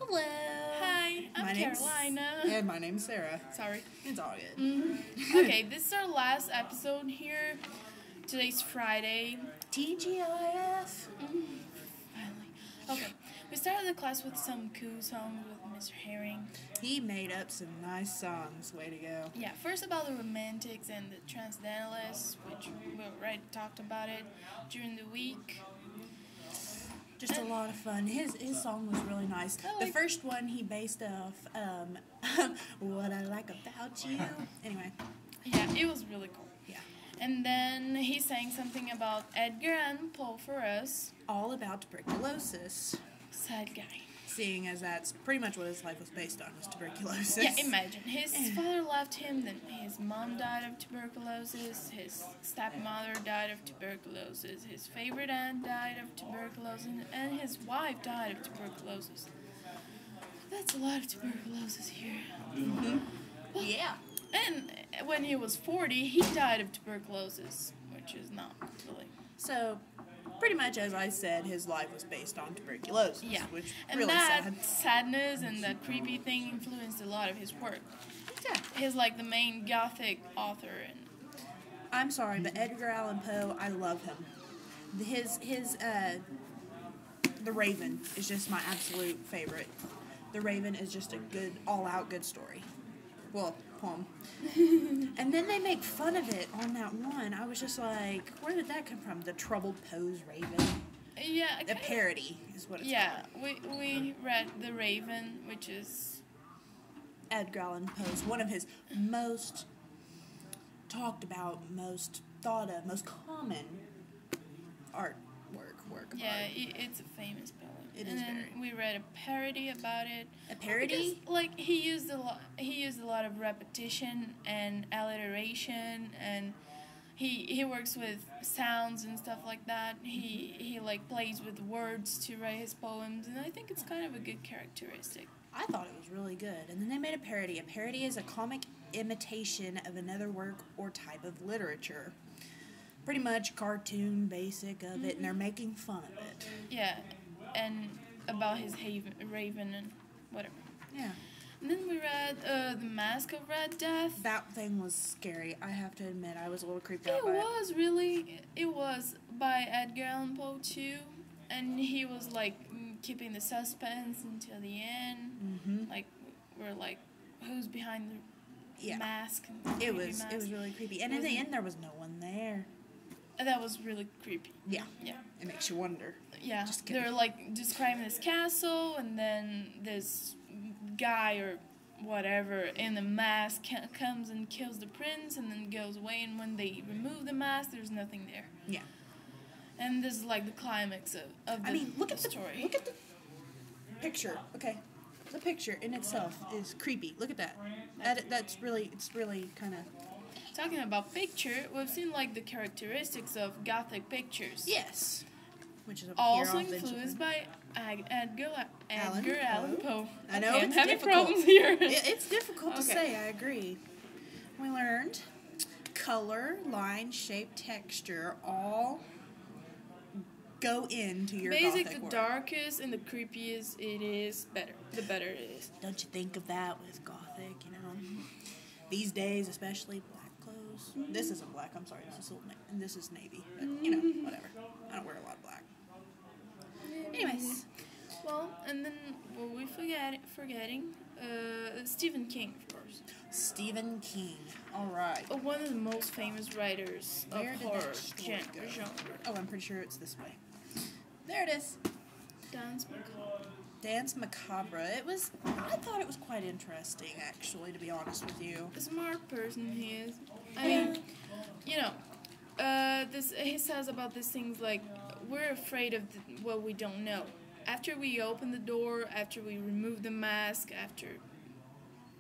Hello. Hi, I'm Carolina. And my name's Sarah. Sorry. It's all good. Okay, this is our last episode here. Today's Friday. TGIF. Finally. Okay, we started the class with some cool songs with Mr. Herring. He made up some nice songs. Way to go. Yeah, first about the romantics and the transcendentalists, which we already talked about it during the week. Just a lot of fun. His song was really nice. The first one he based off What I Like About You. Anyway. Yeah, it was really cool. Yeah. And then he sang something about Edgar Allan Poe for us. All about tuberculosis. Sad guy. Seeing as that's pretty much what his life was based on, was tuberculosis. Yeah, imagine. His father left him, then his mom died of tuberculosis, his stepmother died of tuberculosis, his favorite aunt died of tuberculosis, and his wife died of tuberculosis. That's a lot of tuberculosis here. Mm-hmm. Yeah. And when he was 40, he died of tuberculosis, which is not really... So... pretty much, as I said, his life was based on tuberculosis, which and really that sad. Sadness and that creepy thing influenced a lot of his work. Yeah. He's like the main gothic author. And I'm sorry, but Edgar Allan Poe, I love him. The Raven is just my absolute favorite. The Raven is just a good, all-out good story. Well, poem. And then they make fun of it on that one. I was just like, where did that come from? The Troubled Poe's Raven? Yeah. The parody is what it's called. Yeah, we read The Raven, which is... Edgar Allan Poe's, one of his most talked about, most thought of, most common work of art. It's a famous poem. It and is then very. we read a parody about it. A parody? Because, like, he used a lot of repetition and alliteration, and he works with sounds and stuff like that. He like plays with words to write his poems, and I think it's kind of a good characteristic. I thought it was really good. And then they made a parody. A parody is a comic imitation of another work or type of literature. Pretty much cartoon basic of it, and they're making fun of it. Yeah, and about his raven and whatever. Yeah. And then we read The Mask of Red Death. That thing was scary. I have to admit, I was a little creeped out by it. It was by Edgar Allan Poe too, and he was like keeping the suspense until the end. Mm-hmm. Like we're like, who's behind the mask? It was really creepy. And in the end, there was no one there. That was really creepy. Yeah. Yeah. It makes you wonder. Yeah. They're like describing this castle, and then this guy or whatever in the mask comes and kills the prince, and then goes away. And when they remove the mask, there's nothing there. Yeah. And this is like the climax of the look at story. Look at the picture. Okay. The picture in itself is creepy. Look at that. It's really kind of... Talking about picture, we've seen like the characteristics of Gothic pictures. Yes. Which is also influenced by Edgar Allan Poe. I know, I'm it's having difficult. problems here. It's difficult to say, I agree. We learned color, line, shape, texture, all go into your Gothic the work. darkest and the creepiest it is, the better it is. Don't you think of that with Gothic, you know? These days, especially black clothes. This isn't black, I'm sorry, this is navy. But, you know, whatever. I don't wear a lot of black. Anyways. Well, and then what were we forgetting? Stephen King, of course. Stephen King. All right. One of the most famous writers of horror genre. Oh, I'm pretty sure it's this way. There it is. Danse Macabre. I thought it was quite interesting, actually, to be honest with you. A smart person he is. I mean, you know, he says about these things like, we're afraid of what we don't know. After we open the door, after we remove the mask, after,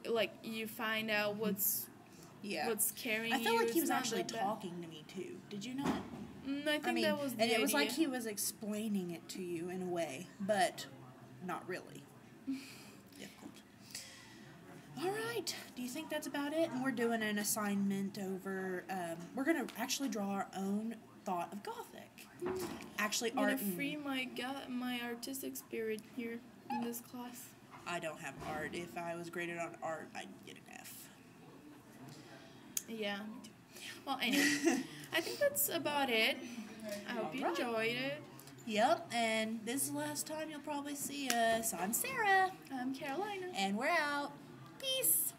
like, you find out what's carrying you. I felt like he was actually talking to me, too. Did you not? I think that was the idea. And it was like idea. he was explaining it to you in a way, but not really. Difficult. All right. Do you think that's about it? And we're doing an assignment over... we're going to actually draw our own thought of Gothic. Actually, I'm going to free my artistic spirit here in this class. I don't have art. If I was graded on art, I'd get an F. Yeah, me too. Well, anyway, I think that's about it. I hope you enjoyed it. Yep, and this is the last time you'll probably see us. I'm Sarah. I'm Carolina. And we're out. Peace.